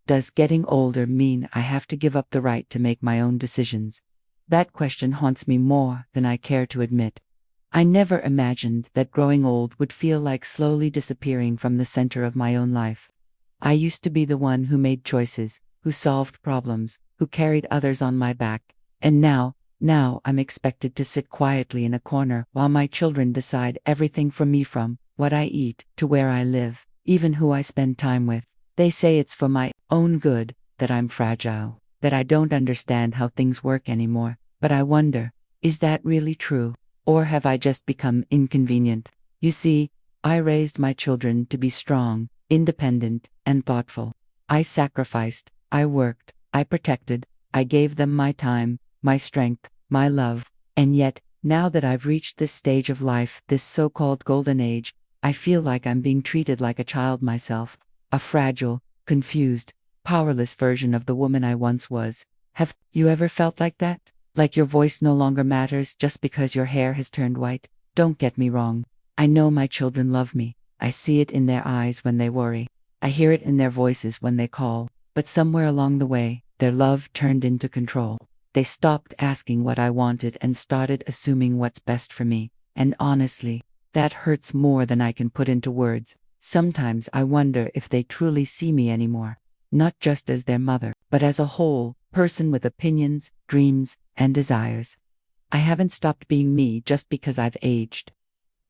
Does getting older mean I have to give up the right to make my own decisions? That question haunts me more than I care to admit. I never imagined that growing old would feel like slowly disappearing from the center of my own life. I used to be the one who made choices, who solved problems, who carried others on my back, and now I'm expected to sit quietly in a corner while my children decide everything for me, from what I eat to where I live, even who I spend time with. They say it's for my own good, that I'm fragile, that I don't understand how things work anymore, but I wonder, is that really true? Or have I just become inconvenient? You see, I raised my children to be strong, independent, and thoughtful. I sacrificed, I worked, I protected, I gave them my time, my strength, my love, and yet, now that I've reached this stage of life, this so-called golden age, I feel like I'm being treated like a child myself, a fragile, confused, powerless version of the woman I once was. Have you ever felt like that? Like your voice no longer matters just because your hair has turned white? Don't get me wrong. I know my children love me. I see it in their eyes when they worry. I hear it in their voices when they call. But somewhere along the way, their love turned into control. They stopped asking what I wanted and started assuming what's best for me. And honestly, that hurts more than I can put into words. Sometimes I wonder if they truly see me anymore. Not just as their mother, but as a whole person with opinions, dreams, and desires. I haven't stopped being me just because I've aged.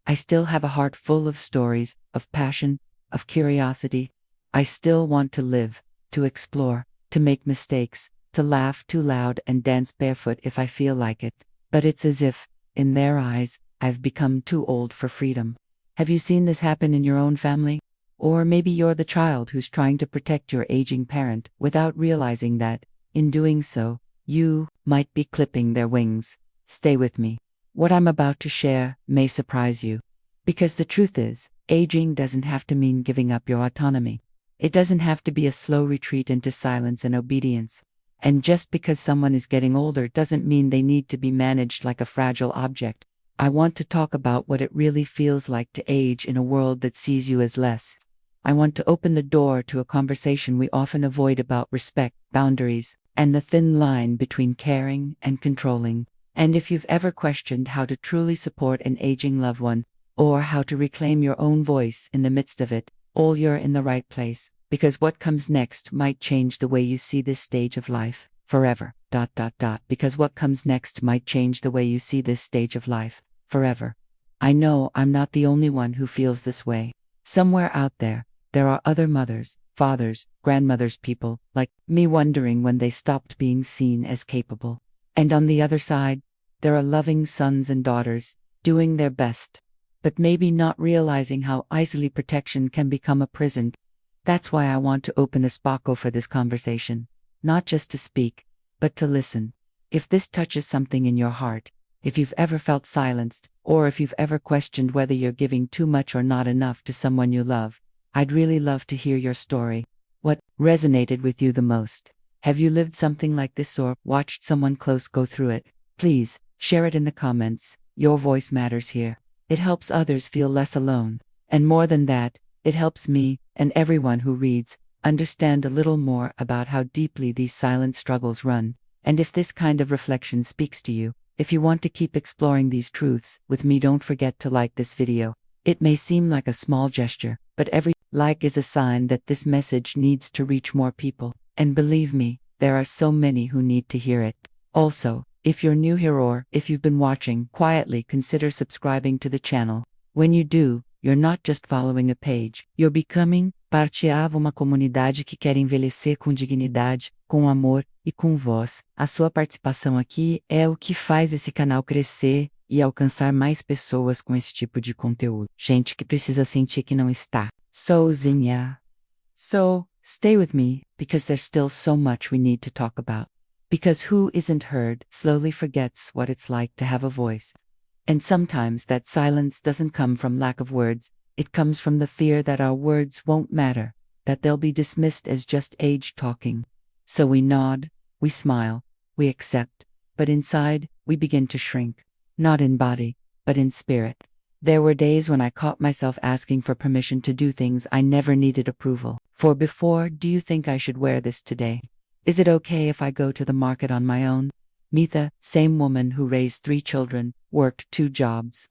I still have a heart full of stories, of passion, of curiosity. I still want to live, to explore, to make mistakes, to laugh too loud and dance barefoot if I feel like it. But it's as if, in their eyes, I've become too old for freedom. Have you seen this happen in your own family? Or maybe you're the child who's trying to protect your aging parent without realizing that, in doing so, you might be clipping their wings. Stay with me. What I'm about to share may surprise you. Because the truth is, aging doesn't have to mean giving up your autonomy. It doesn't have to be a slow retreat into silence and obedience. And just because someone is getting older doesn't mean they need to be managed like a fragile object. I want to talk about what it really feels like to age in a world that sees you as less. I want to open the door to a conversation we often avoid about respect, boundaries, and the thin line between caring and controlling. And if you've ever questioned how to truly support an aging loved one, or how to reclaim your own voice in the midst of it, you're in the right place, because what comes next might change the way you see this stage of life, forever. Because what comes next might change the way you see this stage of life, forever. I know I'm not the only one who feels this way. Somewhere out there, there are other mothers, fathers, grandmothers, people like me wondering when they stopped being seen as capable. And on the other side, there are loving sons and daughters, doing their best, but maybe not realizing how easily protection can become a prison. That's why I want to open a spaco for this conversation, not just to speak, but to listen. If this touches something in your heart, if you've ever felt silenced, or if you've ever questioned whether you're giving too much or not enough to someone you love, I'd really love to hear your story. What resonated with you the most? Have you lived something like this or watched someone close go through it? Please, share it in the comments. Your voice matters here. It helps others feel less alone. And more than that, it helps me, and everyone who reads, understand a little more about how deeply these silent struggles run. And if this kind of reflection speaks to you, if you want to keep exploring these truths with me, don't forget to like this video. It may seem like a small gesture, but every like is a sign that this message needs to reach more people. And believe me, there are so many who need to hear it. Also, if you're new here or if you've been watching quietly, consider subscribing to the channel. When you do, you're not just following a page, you're becoming parte de uma comunidade que quer envelhecer com dignidade, com amor e com voz. A sua participação aqui é o que faz esse canal crescer e alcançar mais pessoas com esse tipo de conteúdo. Gente que precisa sentir que não está sozinha. So, stay with me, because there's still so much we need to talk about. Because who isn't heard slowly forgets what it's like to have a voice. And sometimes that silence doesn't come from lack of words, it comes from the fear that our words won't matter, that they'll be dismissed as just age talking. So we nod, we smile, we accept, but inside, we begin to shrink. Not in body, but in spirit. There were days when I caught myself asking for permission to do things I never needed approval for before. Do you think I should wear this today? Is it okay if I go to the market on my own? Mitha, same woman who raised 3 children, worked 2 jobs,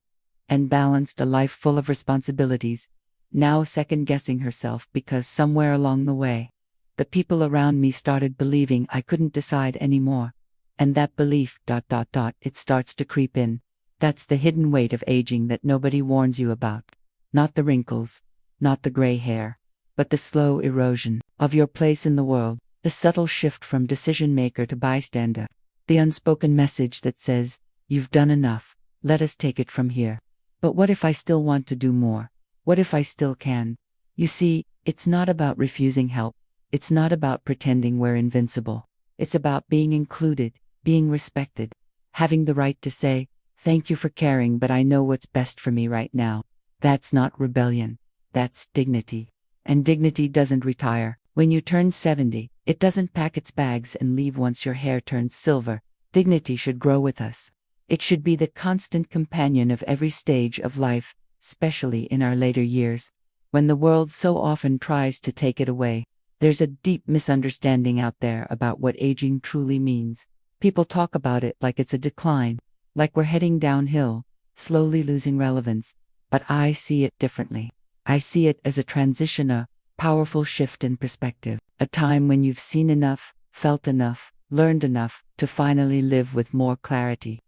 and balanced a life full of responsibilities, now second-guessing herself because somewhere along the way, the people around me started believing I couldn't decide anymore. And that belief, it starts to creep in. That's the hidden weight of aging that nobody warns you about. Not the wrinkles, not the gray hair, but the slow erosion of your place in the world, the subtle shift from decision maker to bystander, the unspoken message that says, "You've done enough, let us take it from here." But what if I still want to do more? What if I still can? You see, it's not about refusing help. It's not about pretending we're invincible. It's about being included, being respected, having the right to say, "Thank you for caring, but I know what's best for me right now." That's not rebellion. That's dignity. And dignity doesn't retire. When you turn 70, it doesn't pack its bags and leave once your hair turns silver. Dignity should grow with us. It should be the constant companion of every stage of life, especially in our later years, when the world so often tries to take it away. There's a deep misunderstanding out there about what aging truly means. People talk about it like it's a decline, like we're heading downhill, slowly losing relevance. But I see it differently. I see it as a transition, a powerful shift in perspective, a time when you've seen enough, felt enough, learned enough to finally live with more clarity.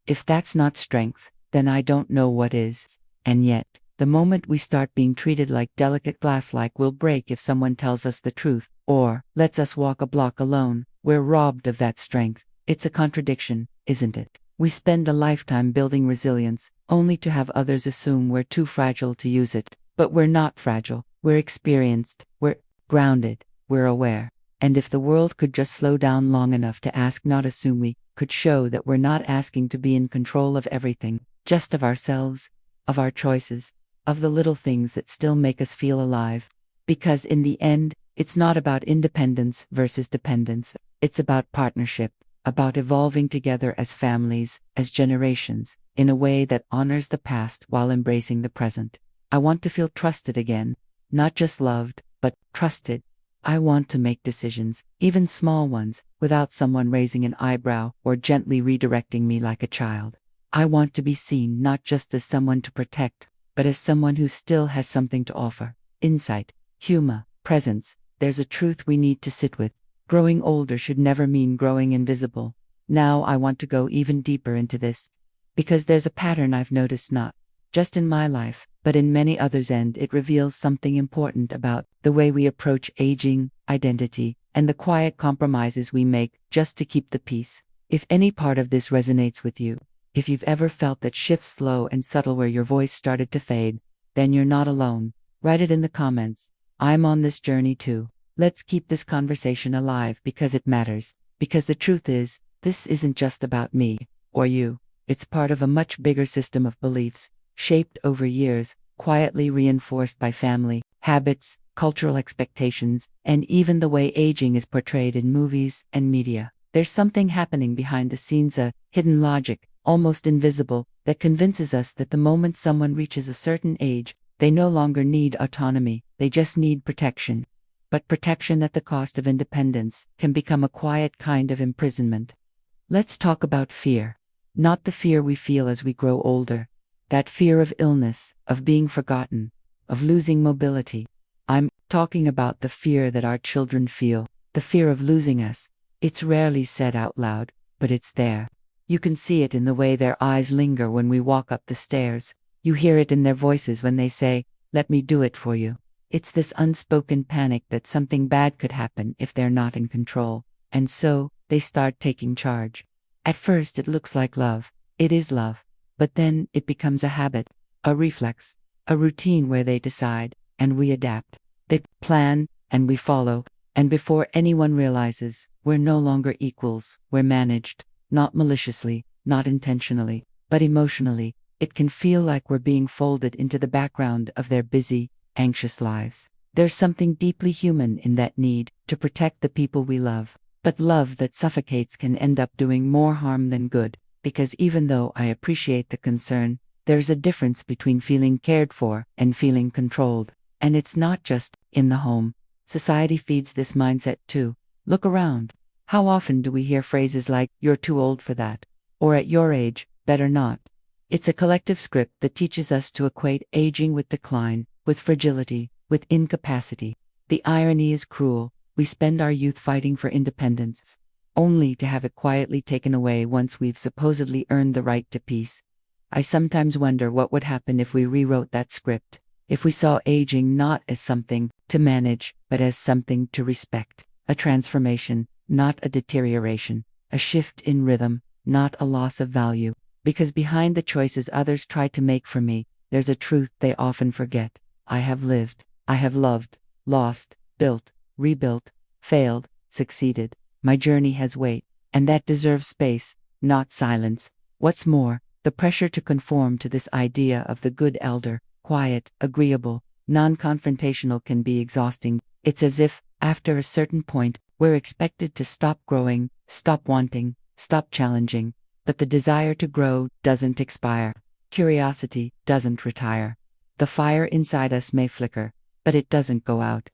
If that's not strength, then I don't know what is. And yet, the moment we start being treated like delicate glass, like we'll break if someone tells us the truth, or lets us walk a block alone, we're robbed of that strength. It's a contradiction, isn't it? We spend a lifetime building resilience, only to have others assume we're too fragile to use it. But we're not fragile. We're experienced. We're grounded. We're aware. And if the world could just slow down long enough to ask, not assume, we could show that we're not asking to be in control of everything, just of ourselves, of our choices, of the little things that still make us feel alive. Because in the end, it's not about independence versus dependence. It's about partnership, about evolving together as families, as generations, in a way that honors the past while embracing the present. I want to feel trusted again, not just loved, but trusted. I want to make decisions, even small ones, without someone raising an eyebrow or gently redirecting me like a child. I want to be seen not just as someone to protect, but as someone who still has something to offer. Insight, humor, presence. There's a truth we need to sit with. Growing older should never mean growing invisible. Now I want to go even deeper into this, because there's a pattern I've noticed, not just in my life, but in many others, and it reveals something important about the way we approach aging, identity, and the quiet compromises we make just to keep the peace. If any part of this resonates with you, if you've ever felt that shift, slow and subtle, where your voice started to fade, then you're not alone. Write it in the comments. I'm on this journey too. Let's keep this conversation alive, because it matters. Because the truth is, this isn't just about me or you. It's part of a much bigger system of beliefs, shaped over years, quietly reinforced by family, habits, cultural expectations, and even the way aging is portrayed in movies and media. There's something happening behind the scenes, a hidden logic, almost invisible, that convinces us that the moment someone reaches a certain age, they no longer need autonomy, they just need protection. But protection at the cost of independence can become a quiet kind of imprisonment. Let's talk about fear. Not the fear we feel as we grow older. That fear of illness, of being forgotten, of losing mobility. I'm talking about the fear that our children feel, the fear of losing us. It's rarely said out loud, but it's there. You can see it in the way their eyes linger when we walk up the stairs. You hear it in their voices when they say, "Let me do it for you." It's this unspoken panic that something bad could happen if they're not in control. And so, they start taking charge. At first it looks like love. It is love. But then it becomes a habit, a reflex, a routine where they decide, and we adapt. They plan, and we follow. And before anyone realizes, we're no longer equals, we're managed. Not maliciously, not intentionally, but emotionally. It can feel like we're being folded into the background of their busy, anxious lives. There's something deeply human in that need to protect the people we love. But love that suffocates can end up doing more harm than good, because even though I appreciate the concern, There's a difference between feeling cared for and feeling controlled. And it's not just in the home. Society feeds this mindset too. Look around. How often do we hear phrases like, "You're too old for that," or "At your age, better not"? It's a collective script that teaches us to equate aging with decline, with fragility, with incapacity. The irony is cruel. We spend our youth fighting for independence, only to have it quietly taken away once we've supposedly earned the right to peace. I sometimes wonder what would happen if we rewrote that script, if we saw aging not as something to manage, but as something to respect, a transformation, not a deterioration, a shift in rhythm, not a loss of value. Because behind the choices others try to make for me, there's a truth they often forget. I have lived, I have loved, lost, built, rebuilt, failed, succeeded. My journey has weight, and that deserves space, not silence. What's more, the pressure to conform to this idea of the good elder, quiet, agreeable, non-confrontational, can be exhausting. It's as if, after a certain point, we're expected to stop growing, stop wanting, stop challenging. But the desire to grow doesn't expire. Curiosity doesn't retire. The fire inside us may flicker, but it doesn't go out.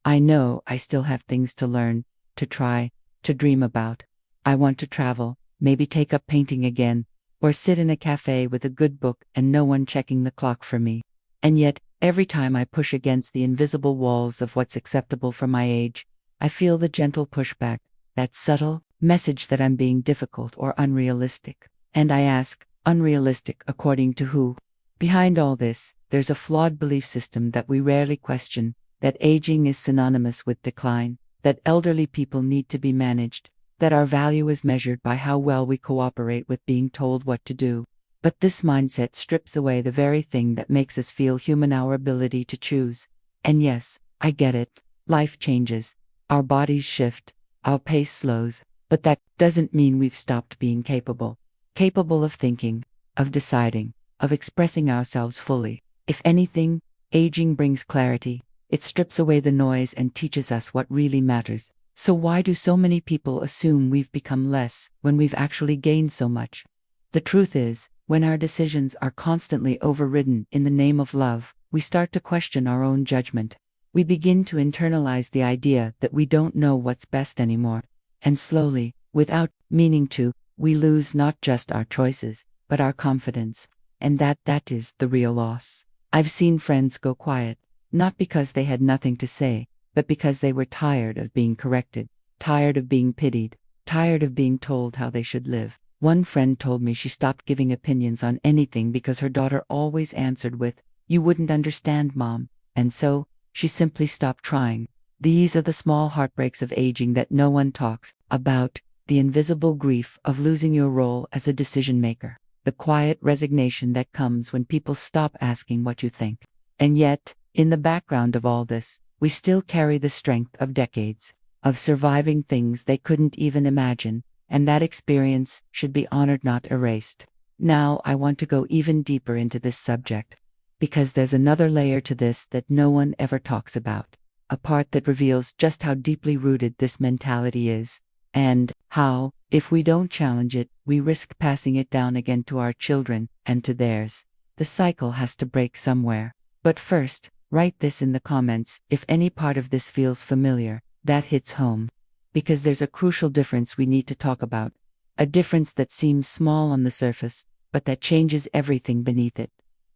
I know I still have things to learn, to try, to dream about. I want to travel, maybe take up painting again, or sit in a cafe with a good book and no one checking the clock for me. And yet, every time I push against the invisible walls of what's acceptable for my age, I feel the gentle pushback, that subtle message that I'm being difficult or unrealistic. And I ask, unrealistic according to who? Behind all this, there's a flawed belief system that we rarely question, that aging is synonymous with decline, that elderly people need to be managed, that our value is measured by how well we cooperate with being told what to do. But this mindset strips away the very thing that makes us feel human, our ability to choose. And yes, I get it. Life changes. Our bodies shift. Our pace slows. But that doesn't mean we've stopped being capable. Capable of thinking, of deciding, of expressing ourselves fully. If anything, aging brings clarity. It strips away the noise and teaches us what really matters. So why do so many people assume we've become less when we've actually gained so much? The truth is, when our decisions are constantly overridden in the name of love, we start to question our own judgment. We begin to internalize the idea that we don't know what's best anymore. And slowly, without meaning to, we lose not just our choices, but our confidence. And that is the real loss. I've seen friends go quiet, not because they had nothing to say, but because they were tired of being corrected, tired of being pitied, tired of being told how they should live. One friend told me she stopped giving opinions on anything because her daughter always answered with, "You wouldn't understand, Mom," and so, she simply stopped trying. These are the small heartbreaks of aging that no one talks about, the invisible grief of losing your role as a decision maker, the quiet resignation that comes when people stop asking what you think. And yet, in the background of all this, we still carry the strength of decades, of surviving things they couldn't even imagine, and that experience should be honored, not erased. Now I want to go even deeper into this subject, because there's another layer to this that no one ever talks about, a part that reveals just how deeply rooted this mentality is, and how, if we don't challenge it, we risk passing it down again to our children and to theirs. The cycle has to break somewhere. But first, write this in the comments if any part of this feels familiar, that hits home. Because there's a crucial difference we need to talk about. A difference that seems small on the surface, but that changes everything beneath it.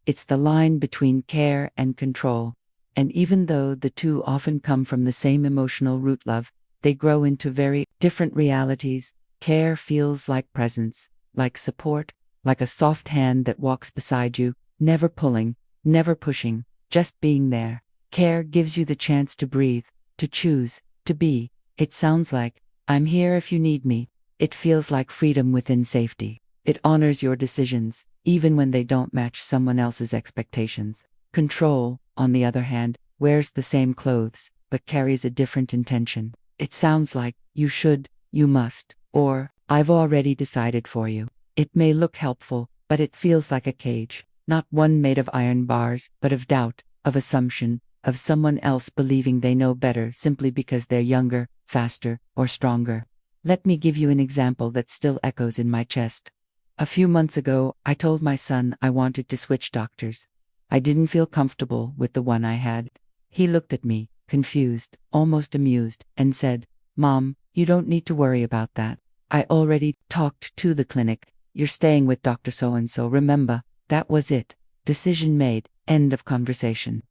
It's the line between care and control. And even though the two often come from the same emotional root, love, they grow into very different realities. Care feels like presence, like support, like a soft hand that walks beside you, never pulling, never pushing, just being there. Care gives you the chance to breathe, to choose, to be. It sounds like, "I'm here if you need me." It feels like freedom within safety. It honors your decisions, even when they don't match someone else's expectations. Control, on the other hand, wears the same clothes, but carries a different intention. It sounds like, "You should, you must," or "I've already decided for you." It may look helpful, but it feels like a cage, not one made of iron bars, but of doubt, of assumption, of someone else believing they know better simply because they're younger, faster, or stronger. Let me give you an example that still echoes in my chest. A few months ago, I told my son I wanted to switch doctors. I didn't feel comfortable with the one I had. He looked at me, confused, almost amused, and said, "Mom, you don't need to worry about that. I already talked to the clinic. You're staying with Dr. So-and-so, remember?" That was it. Decision made. End of conversation.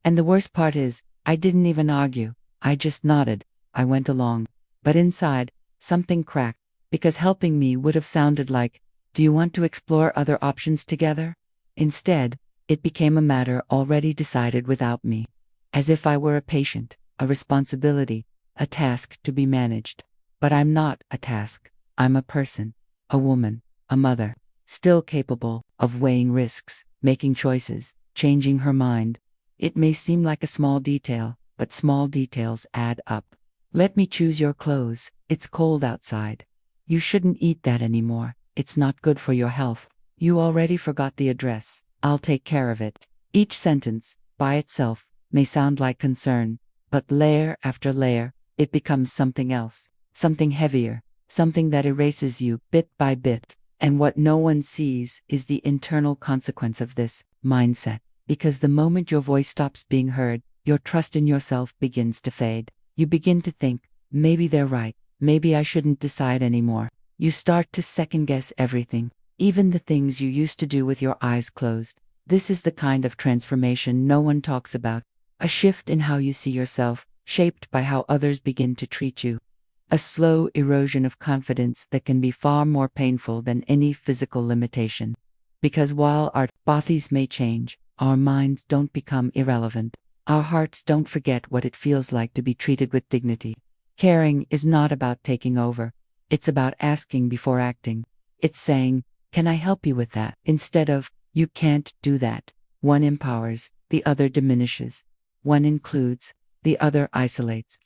And the worst part is, I didn't even argue. I just nodded. I went along. But inside, something cracked, because helping me would have sounded like, "Do you want to explore other options together?" Instead, it became a matter already decided without me. As if I were a patient, a responsibility, a task to be managed. But I'm not a task. I'm a person, a woman, a mother, still capable of weighing risks, making choices, changing her mind. It may seem like a small detail, but small details add up. Let me choose your clothes. It's cold outside. You shouldn't eat that anymore. It's not good for your health. You already forgot the address. I'll take care of it. Each sentence, by itself, may sound like concern, but layer after layer, it becomes something else, something heavier, something that erases you bit by bit. And what no one sees is the internal consequence of this mindset. Because the moment your voice stops being heard, your trust in yourself begins to fade. You begin to think, maybe they're right, maybe I shouldn't decide anymore. You start to second-guess everything, even the things you used to do with your eyes closed. This is the kind of transformation no one talks about. A shift in how you see yourself, shaped by how others begin to treat you. A slow erosion of confidence that can be far more painful than any physical limitation. Because while our bodies may change, our minds don't become irrelevant. Our hearts don't forget what it feels like to be treated with dignity. Caring is not about taking over. It's about asking before acting. It's saying, "Can I help you with that?" instead of, "You can't do that." One empowers, the other diminishes. One includes, the other isolates.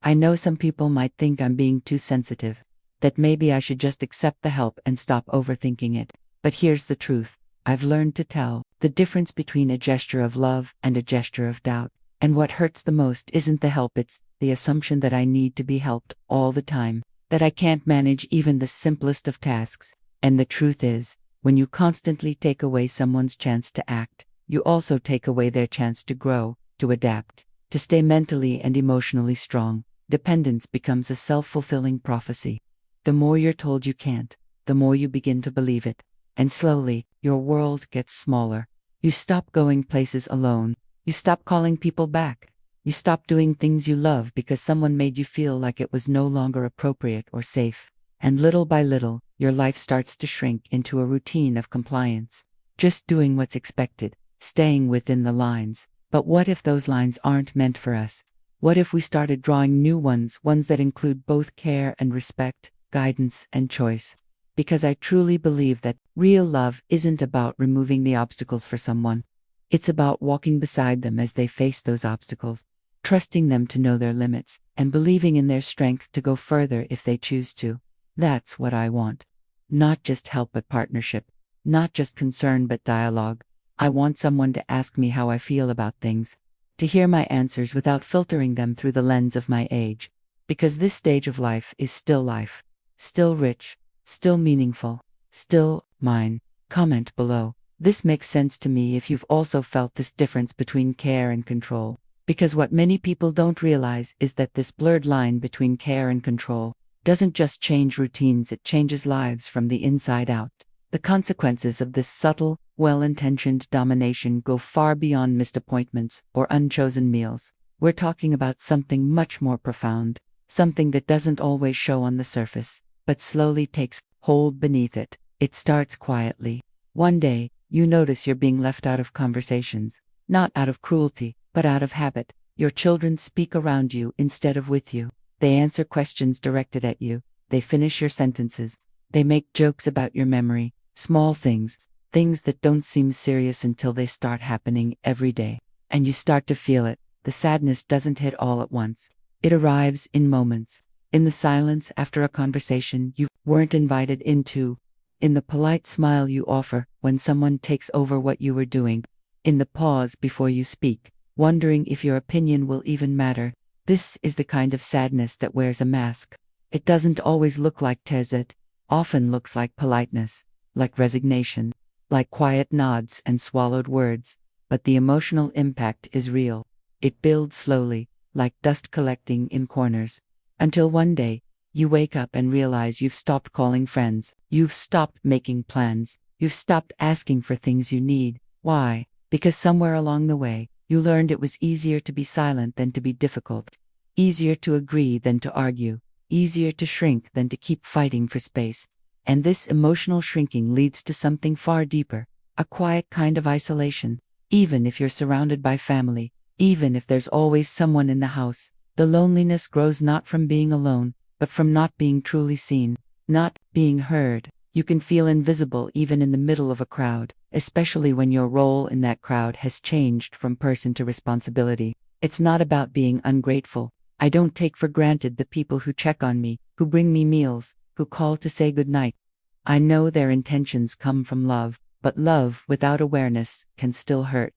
I know some people might think I'm being too sensitive, that maybe I should just accept the help and stop overthinking it. But here's the truth. I've learned to tell the difference between a gesture of love and a gesture of doubt. And what hurts the most isn't the help, it's the assumption that I need to be helped all the time, that I can't manage even the simplest of tasks. And the truth is, when you constantly take away someone's chance to act, you also take away their chance to grow, to adapt, to stay mentally and emotionally strong. Dependence becomes a self-fulfilling prophecy. The more you're told you can't, the more you begin to believe it. And slowly, your world gets smaller. You stop going places alone. You stop calling people back. You stop doing things you love because someone made you feel like it was no longer appropriate or safe. And little by little, your life starts to shrink into a routine of compliance. Just doing what's expected, staying within the lines. But what if those lines aren't meant for us? What if we started drawing new ones that include both care and respect, guidance and choice? Because I truly believe that real love isn't about removing the obstacles for someone. It's about walking beside them as they face those obstacles, trusting them to know their limits, and believing in their strength to go further if they choose to. That's what I want. Not just help but partnership. Not just concern but dialogue. I want someone to ask me how I feel about things, to hear my answers without filtering them through the lens of my age. Because this stage of life is still life, still rich, still meaningful, still mine. Comment below. This makes sense to me if you've also felt this difference between care and control. Because what many people don't realize is that this blurred line between care and control doesn't just change routines, it changes lives from the inside out. The consequences of this subtle, well-intentioned domination go far beyond missed appointments or unchosen meals. We're talking about something much more profound, something that doesn't always show on the surface, but slowly takes hold beneath it. It starts quietly. One day, you notice you're being left out of conversations, not out of cruelty, but out of habit. Your children speak around you instead of with you. They answer questions directed at you. They finish your sentences. They make jokes about your memory. Small things, things that don't seem serious until they start happening every day. And you start to feel it. The sadness doesn't hit all at once. It arrives in moments. In the silence after a conversation you weren't invited into. In the polite smile you offer when someone takes over what you were doing. In the pause before you speak, wondering if your opinion will even matter. This is the kind of sadness that wears a mask. It doesn't always look like tears, it often looks like politeness. like resignation, like quiet nods and swallowed words, but the emotional impact is real. It builds slowly, like dust collecting in corners, until one day, you wake up and realize you've stopped calling friends, you've stopped making plans, you've stopped asking for things you need. Why? Because somewhere along the way, you learned it was easier to be silent than to be difficult, easier to agree than to argue, easier to shrink than to keep fighting for space. And this emotional shrinking leads to something far deeper, a quiet kind of isolation. Even if you're surrounded by family, even if there's always someone in the house, the loneliness grows not from being alone, but from not being truly seen, not being heard. You can feel invisible even in the middle of a crowd, especially when your role in that crowd has changed from person to responsibility. It's not about being ungrateful. I don't take for granted the people who check on me, who bring me meals, who call to say goodnight. I know their intentions come from love, but love without awareness can still hurt.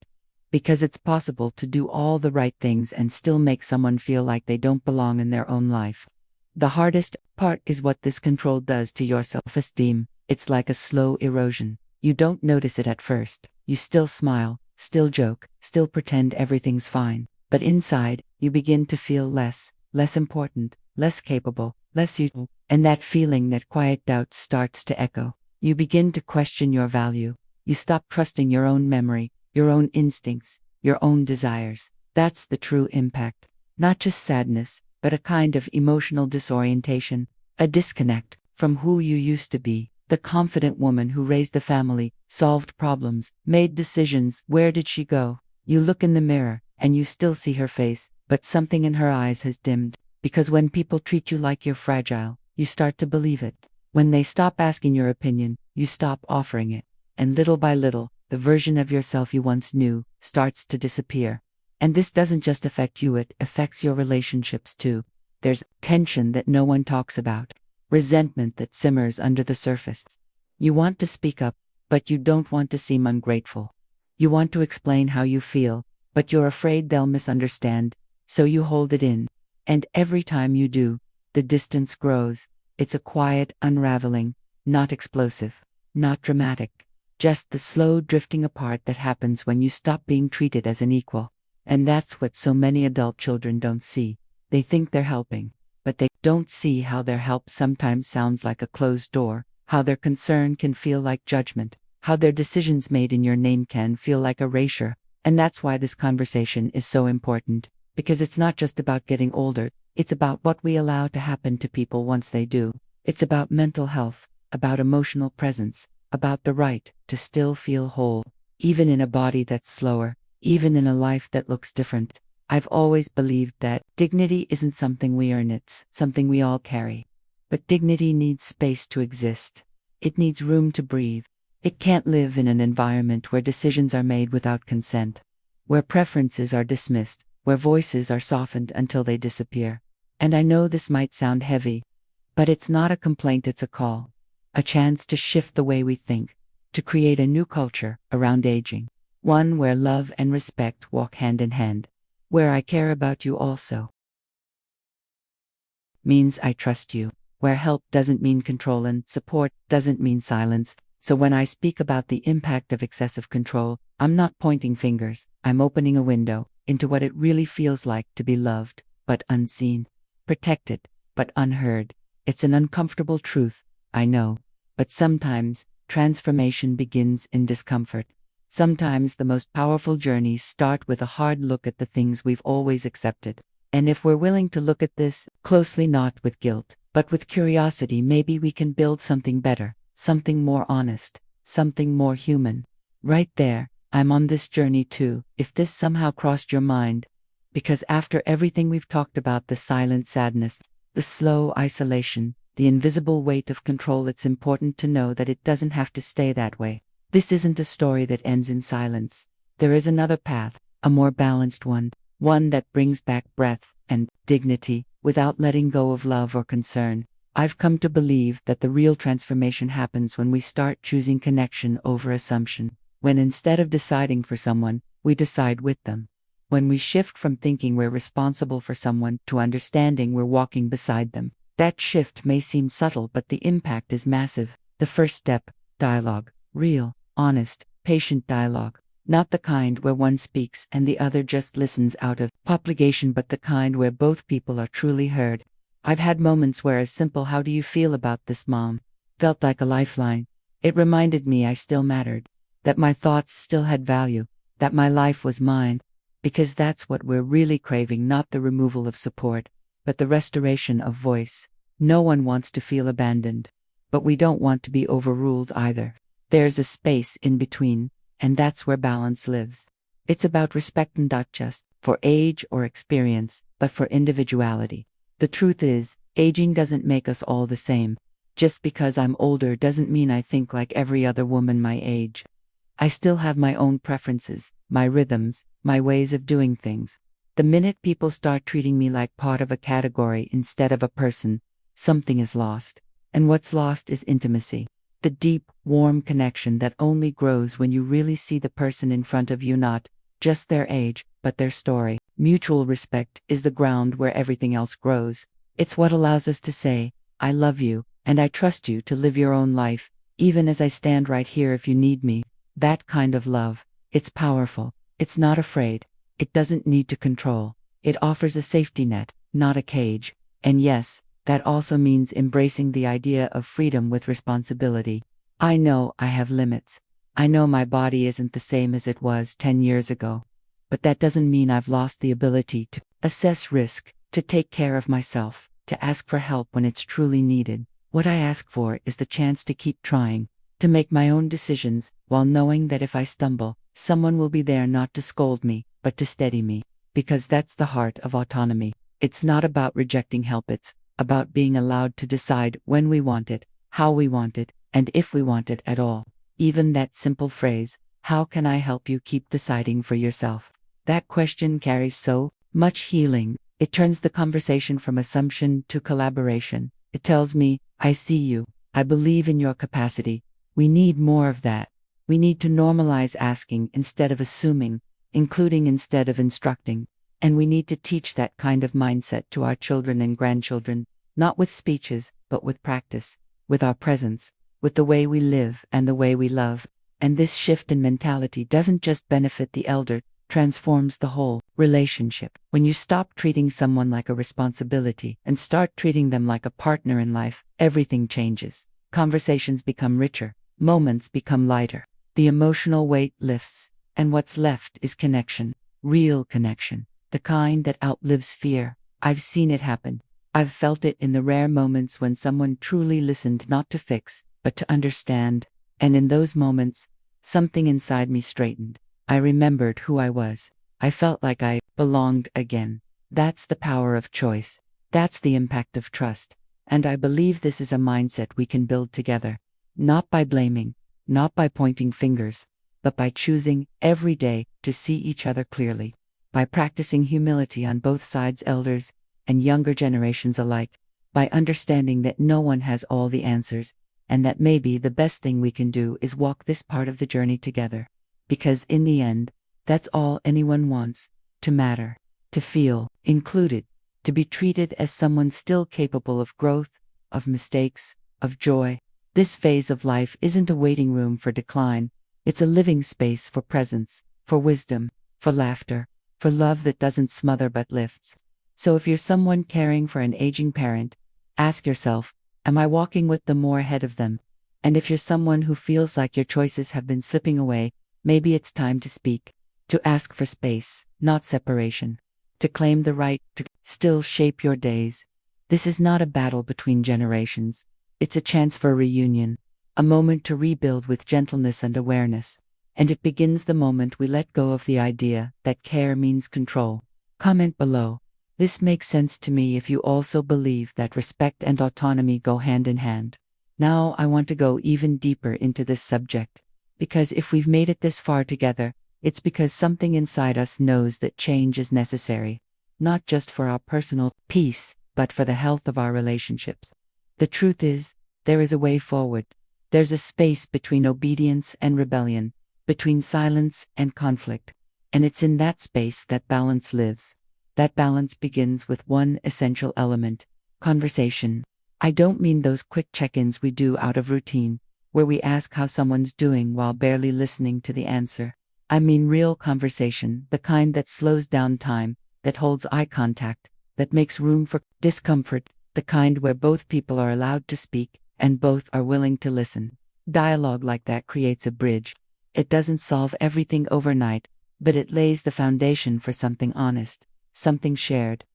Because it's possible to do all the right things and still make someone feel like they don't belong in their own life. The hardest part is what this control does to your self-esteem. It's like a slow erosion. You don't notice it at first. You still smile, still joke, still pretend everything's fine. But inside, you begin to feel less important, less capable, less useful. And that feeling, that quiet doubt starts to echo. You begin to question your value. You stop trusting your own memory, your own instincts, your own desires. That's the true impact. Not just sadness, but a kind of emotional disorientation, a disconnect from who you used to be, the confident woman who raised the family, solved problems, made decisions. Where did she go? You look in the mirror, and you still see her face, but something in her eyes has dimmed, because when people treat you like you're fragile, you start to believe it. When they stop asking your opinion, you stop offering it. And little by little, the version of yourself you once knew starts to disappear. And this doesn't just affect you, it affects your relationships too. There's tension that no one talks about, resentment that simmers under the surface. You want to speak up, but you don't want to seem ungrateful. You want to explain how you feel, but you're afraid they'll misunderstand, so you hold it in. And every time you do, the distance grows. It's a quiet unraveling, not explosive, not dramatic, just the slow drifting apart that happens when you stop being treated as an equal. And that's what so many adult children don't see. They think they're helping, but they don't see how their help sometimes sounds like a closed door, how their concern can feel like judgment, how their decisions made in your name can feel like erasure. And that's why this conversation is so important, because it's not just about getting older, it's about what we allow to happen to people once they do. It's about mental health, about emotional presence, about the right to still feel whole, even in a body that's slower, even in a life that looks different. I've always believed that dignity isn't something we earn, it's something we all carry. But dignity needs space to exist. It needs room to breathe. It can't live in an environment where decisions are made without consent, where preferences are dismissed, where voices are softened until they disappear. And I know this might sound heavy, but it's not a complaint, it's a call. A chance to shift the way we think, to create a new culture around aging. One where love and respect walk hand in hand. Where I care about you also means I trust you. Where help doesn't mean control and support doesn't mean silence. So when I speak about the impact of excessive control, I'm not pointing fingers. I'm opening a window into what it really feels like to be loved, but unseen. Protected, but unheard. It's an uncomfortable truth, I know. But sometimes, transformation begins in discomfort. Sometimes the most powerful journeys start with a hard look at the things we've always accepted. And if we're willing to look at this closely, not with guilt, but with curiosity, maybe we can build something better, something more honest, something more human. Right there, I'm on this journey too, if this somehow crossed your mind. Because after everything we've talked about, the silent sadness, the slow isolation, the invisible weight of control, it's important to know that it doesn't have to stay that way. This isn't a story that ends in silence. There is another path, a more balanced one that brings back breath and dignity without letting go of love or concern. I've come to believe that the real transformation happens when we start choosing connection over assumption. When instead of deciding for someone, we decide with them. When we shift from thinking we're responsible for someone to understanding we're walking beside them. That shift may seem subtle, but the impact is massive. The first step, Dialogue. Real, honest, patient dialogue. Not the kind where one speaks and the other just listens out of obligation, but the kind where both people are truly heard. I've had moments where a simple "How do you feel about this, Mom?" felt like a lifeline. It reminded me I still mattered, that my thoughts still had value, that my life was mine. Because that's what we're really craving, not the removal of support, but the restoration of voice. No one wants to feel abandoned, but we don't want to be overruled either. There's a space in between, and that's where balance lives. It's about respect, not just for age or experience, but for individuality. The truth is, aging doesn't make us all the same. Just because I'm older doesn't mean I think like every other woman my age. I still have my own preferences, my rhythms, my ways of doing things. The minute people start treating me like part of a category instead of a person, something is lost. And what's lost is intimacy. The deep, warm connection that only grows when you really see the person in front of you, not just their age, but their story. Mutual respect is the ground where everything else grows. It's what allows us to say, "I love you, and I trust you to live your own life, even as I stand right here if you need me." That kind of love, it's powerful. It's not afraid. It doesn't need to control. It offers a safety net, not a cage. And yes, that also means embracing the idea of freedom with responsibility. I know I have limits. I know my body isn't the same as it was 10 years ago. But that doesn't mean I've lost the ability to assess risk, to take care of myself, to ask for help when it's truly needed. What I ask for is the chance to keep trying, to make my own decisions, while knowing that if I stumble, someone will be there not to scold me, but to steady me. Because that's the heart of autonomy. It's not about rejecting help, it's about being allowed to decide when we want it, how we want it, and if we want it at all. Even that simple phrase, "How can I help you keep deciding for yourself?" That question carries so much healing. It turns the conversation from assumption to collaboration. It tells me, "I see you. I believe in your capacity." We need more of that. We need to normalize asking instead of assuming, including instead of instructing. And we need to teach that kind of mindset to our children and grandchildren, not with speeches, but with practice, with our presence, with the way we live and the way we love. And this shift in mentality doesn't just benefit the elder, transforms the whole relationship. When you stop treating someone like a responsibility and start treating them like a partner in life, everything changes. Conversations become richer, moments become lighter, the emotional weight lifts, and what's left is connection, real connection, the kind that outlives fear. I've seen it happen. I've felt it in the rare moments when someone truly listened, not to fix, but to understand. And in those moments, something inside me straightened. I remembered who I was. I felt like I belonged again. That's the power of choice. That's the impact of trust. And I believe this is a mindset we can build together. Not by blaming, not by pointing fingers, but by choosing every day to see each other clearly. By practicing humility on both sides, elders and younger generations alike. By understanding that no one has all the answers, and that maybe the best thing we can do is walk this part of the journey together. Because in the end, that's all anyone wants, to matter, to feel included, to be treated as someone still capable of growth, of mistakes, of joy. This phase of life isn't a waiting room for decline, it's a living space for presence, for wisdom, for laughter, for love that doesn't smother but lifts. So if you're someone caring for an aging parent, ask yourself, am I walking with them more ahead of them? And if you're someone who feels like your choices have been slipping away, maybe it's time to speak, to ask for space, not separation, to claim the right to still shape your days. This is not a battle between generations. It's a chance for reunion, a moment to rebuild with gentleness and awareness. And it begins the moment we let go of the idea that care means control. Comment below. This makes sense to me if you also believe that respect and autonomy go hand in hand. Now I want to go even deeper into this subject. Because if we've made it this far together, it's because something inside us knows that change is necessary. Not just for our personal peace, but for the health of our relationships. The truth is, there is a way forward. There's a space between obedience and rebellion, between silence and conflict. And it's in that space that balance lives. That balance begins with one essential element: conversation. I don't mean those quick check-ins we do out of routine. where we ask how someone's doing while barely listening to the answer. I mean real conversation, the kind that slows down time, that holds eye contact, that makes room for discomfort, the kind where both people are allowed to speak and both are willing to listen. Dialogue like that creates a bridge. It doesn't solve everything overnight, but it lays the foundation for something honest, something shared.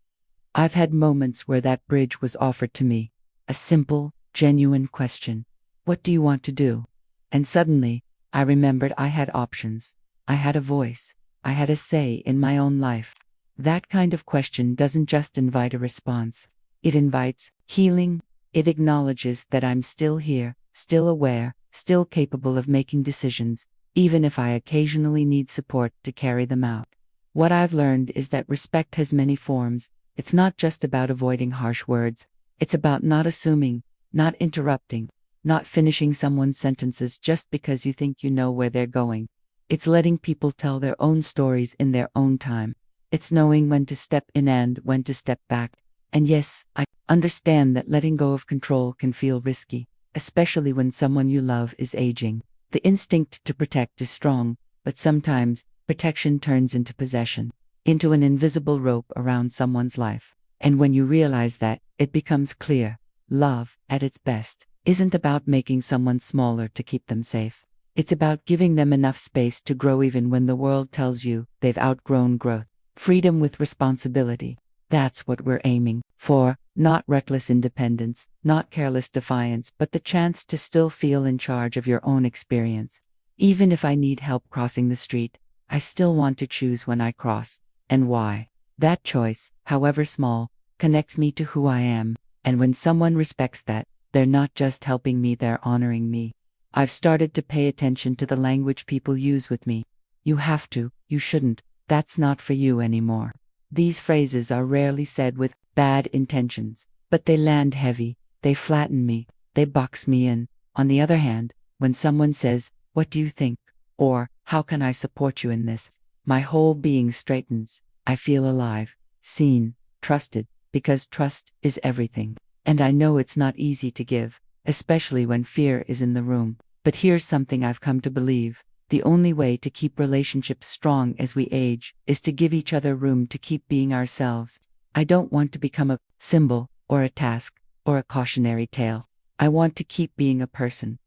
I've had moments where that bridge was offered to me. A simple, genuine question. What do you want to do? And suddenly, I remembered I had options. I had a voice. I had a say in my own life. That kind of question doesn't just invite a response. It invites healing. It acknowledges that I'm still here, still aware, still capable of making decisions, even if I occasionally need support to carry them out. What I've learned is that respect has many forms. It's not just about avoiding harsh words. It's about not assuming, not interrupting, not finishing someone's sentences just because you think you know where they're going. It's letting people tell their own stories in their own time. It's knowing when to step in and when to step back. And yes, I understand that letting go of control can feel risky, especially when someone you love is aging. The instinct to protect is strong, but sometimes protection turns into possession, into an invisible rope around someone's life. And when you realize that, it becomes clear. Love, at its best, isn't about making someone smaller to keep them safe. It's about giving them enough space to grow even when the world tells you they've outgrown growth. Freedom with responsibility. That's what we're aiming for, not reckless independence, not careless defiance, but the chance to still feel in charge of your own experience. Even if I need help crossing the street, I still want to choose when I cross, and why. That choice, however small, connects me to who I am, and when someone respects that, they're not just helping me, they're honoring me. I've started to pay attention to the language people use with me. You have to, you shouldn't, that's not for you anymore. These phrases are rarely said with bad intentions, but they land heavy, they flatten me, they box me in. On the other hand, when someone says, "What do you think?" or "How can I support you in this?" my whole being straightens. I feel alive, seen, trusted, because trust is everything. And I know it's not easy to give, especially when fear is in the room. But here's something I've come to believe. The only way to keep relationships strong as we age is to give each other room to keep being ourselves. I don't want to become a symbol, or a task, or a cautionary tale. I want to keep being a person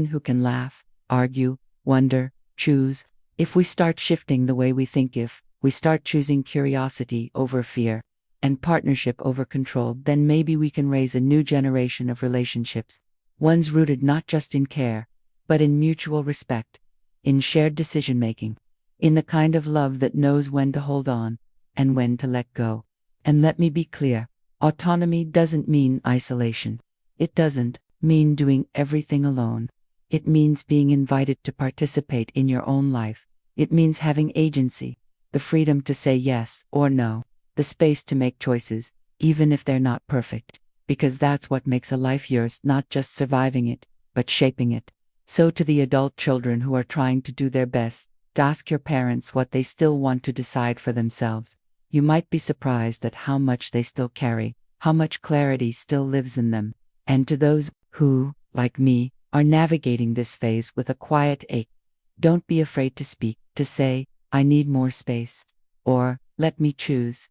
who can laugh, argue, wonder, choose. If we start shifting the way we think, if we start choosing curiosity over fear, and partnership over control, then maybe we can raise a new generation of relationships. Ones rooted not just in care, but in mutual respect, in shared decision-making, in the kind of love that knows when to hold on and when to let go. And let me be clear, autonomy doesn't mean isolation. It doesn't mean doing everything alone. It means being invited to participate in your own life. It means having agency, the freedom to say yes or no, the space to make choices, even if they're not perfect, because that's what makes a life yours, not just surviving it, but shaping it. So to the adult children who are trying to do their best, ask your parents what they still want to decide for themselves. You might be surprised at how much they still carry, how much clarity still lives in them. And to those who, like me, are navigating this phase with a quiet ache, don't be afraid to speak, to say, "I need more space," or "Let me choose,"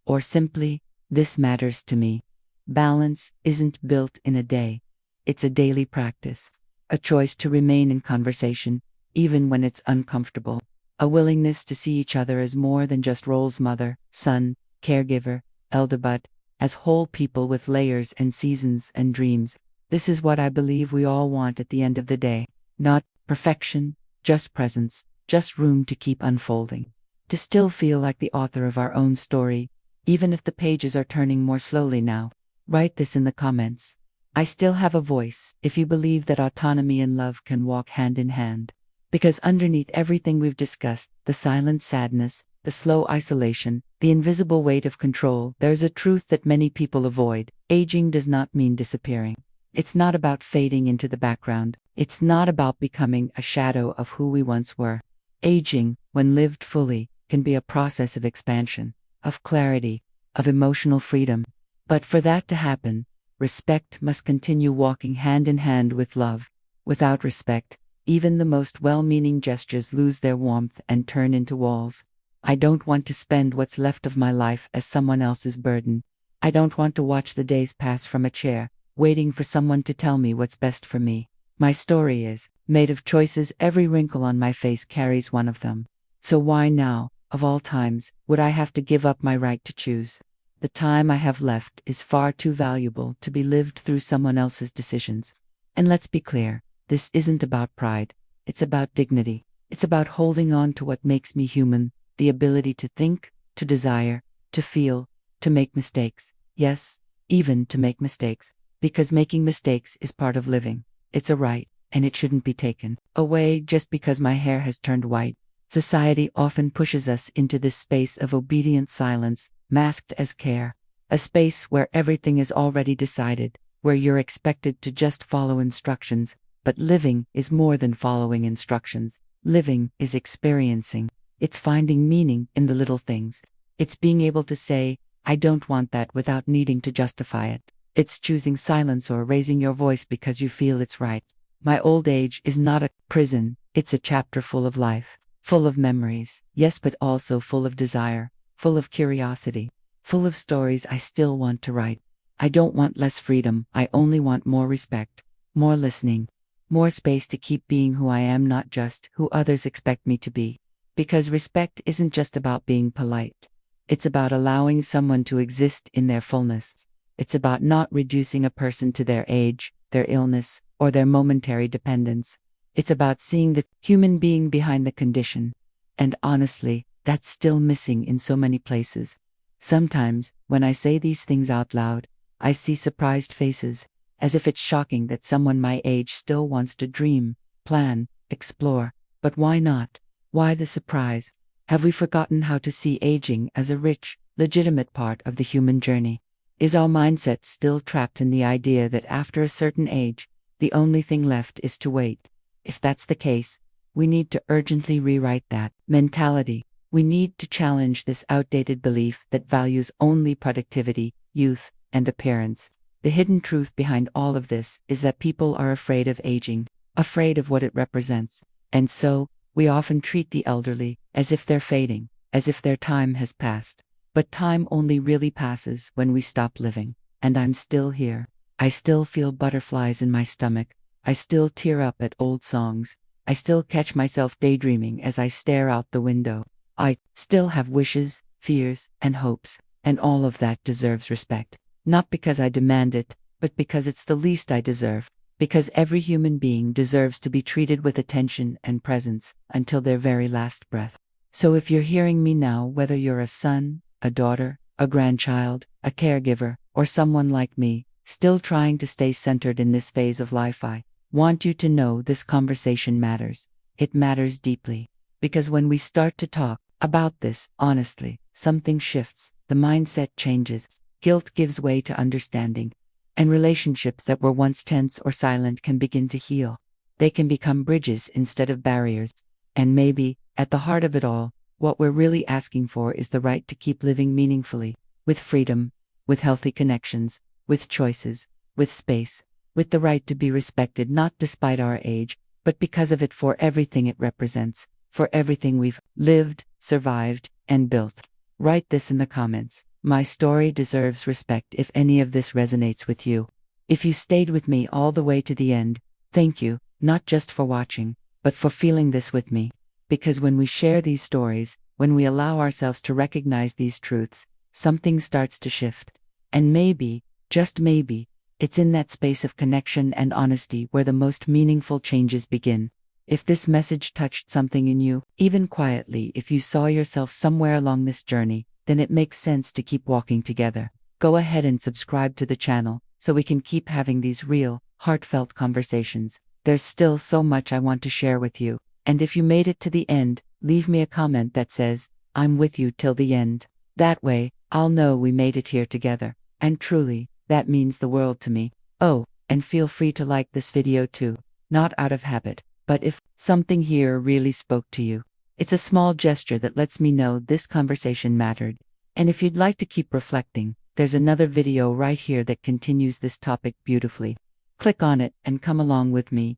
or simply, "This matters to me." Balance isn't built in a day. It's a daily practice. A choice to remain in conversation, even when it's uncomfortable. A willingness to see each other as more than just roles: mother, son, caregiver, elder, but as whole people with layers and seasons and dreams. This is what I believe we all want at the end of the day. Not perfection, just presence, just room to keep unfolding. To still feel like the author of our own story, even if the pages are turning more slowly now. Write this in the comments. I still have a voice, if you believe that autonomy and love can walk hand in hand. Because underneath everything we've discussed, the silent sadness, the slow isolation, the invisible weight of control, there's a truth that many people avoid. Aging does not mean disappearing. It's not about fading into the background. It's not about becoming a shadow of who we once were. Aging, when lived fully, can be a process of expansion, of clarity, of emotional freedom. But for that to happen, respect must continue walking hand in hand with love. Without respect, even the most well-meaning gestures lose their warmth and turn into walls. I don't want to spend what's left of my life as someone else's burden. I don't want to watch the days pass from a chair, waiting for someone to tell me what's best for me. My story is made of choices. Every wrinkle on my face carries one of them. So why now, of all times, would I have to give up my right to choose? The time I have left is far too valuable to be lived through someone else's decisions. And let's be clear, this isn't about pride. It's about dignity. It's about holding on to what makes me human, the ability to think, to desire, to feel, to make mistakes. Yes, even to make mistakes. Because making mistakes is part of living. It's a right, and it shouldn't be taken away just because my hair has turned white. Society often pushes us into this space of obedient silence, masked as care. A space where everything is already decided, where you're expected to just follow instructions. But living is more than following instructions. Living is experiencing. It's finding meaning in the little things. It's being able to say, I don't want that without needing to justify it. It's choosing silence or raising your voice because you feel it's right. My old age is not a prison, it's a chapter full of life, full of memories, yes, but also full of desire, full of curiosity, full of stories I still want to write. I don't want less freedom, I only want more respect, more listening, more space to keep being who I am, not just who others expect me to be. Because respect isn't just about being polite. It's about allowing someone to exist in their fullness. It's about not reducing a person to their age, their illness, or their momentary dependence. It's about seeing the human being behind the condition. And honestly, that's still missing in so many places. Sometimes, when I say these things out loud, I see surprised faces, as if it's shocking that someone my age still wants to dream, plan, explore. But why not? Why the surprise? Have we forgotten how to see aging as a rich, legitimate part of the human journey? Is our mindset still trapped in the idea that after a certain age, the only thing left is to wait? If that's the case, we need to urgently rewrite that mentality. We need to challenge this outdated belief that values only productivity, youth, and appearance. The hidden truth behind all of this is that people are afraid of aging, afraid of what it represents. And so, we often treat the elderly as if they're fading, as if their time has passed. But time only really passes when we stop living. And I'm still here. I still feel butterflies in my stomach. I still tear up at old songs. I still catch myself daydreaming as I stare out the window. I still have wishes, fears, and hopes. And all of that deserves respect. Not because I demand it, but because it's the least I deserve. Because every human being deserves to be treated with attention and presence until their very last breath. So if you're hearing me now, whether you're a son, a daughter, a grandchild, a caregiver, or someone like me, still trying to stay centered in this phase of life, I want you to know this conversation matters. It matters deeply. Because when we start to talk about this honestly, something shifts, the mindset changes, guilt gives way to understanding, and relationships that were once tense or silent can begin to heal. They can become bridges instead of barriers. And maybe, at the heart of it all, what we're really asking for is the right to keep living meaningfully, with freedom, with healthy connections, with choices, with space, with the right to be respected not despite our age, but because of it, for everything it represents, for everything we've lived, survived, and built. Write this in the comments. My story deserves respect. If any of this resonates with you, if you stayed with me all the way to the end, thank you, not just for watching, but for feeling this with me. Because when we share these stories, when we allow ourselves to recognize these truths, something starts to shift. And maybe, just maybe, it's in that space of connection and honesty where the most meaningful changes begin. If this message touched something in you, even quietly, if you saw yourself somewhere along this journey, then it makes sense to keep walking together. Go ahead and subscribe to the channel so we can keep having these real, heartfelt conversations. There's still so much I want to share with you. And if you made it to the end, leave me a comment that says, I'm with you till the end. That way, I'll know we made it here together. And truly, that means the world to me. Oh, and feel free to like this video too. Not out of habit, but if something here really spoke to you. It's a small gesture that lets me know this conversation mattered. And if you'd like to keep reflecting, there's another video right here that continues this topic beautifully. Click on it and come along with me.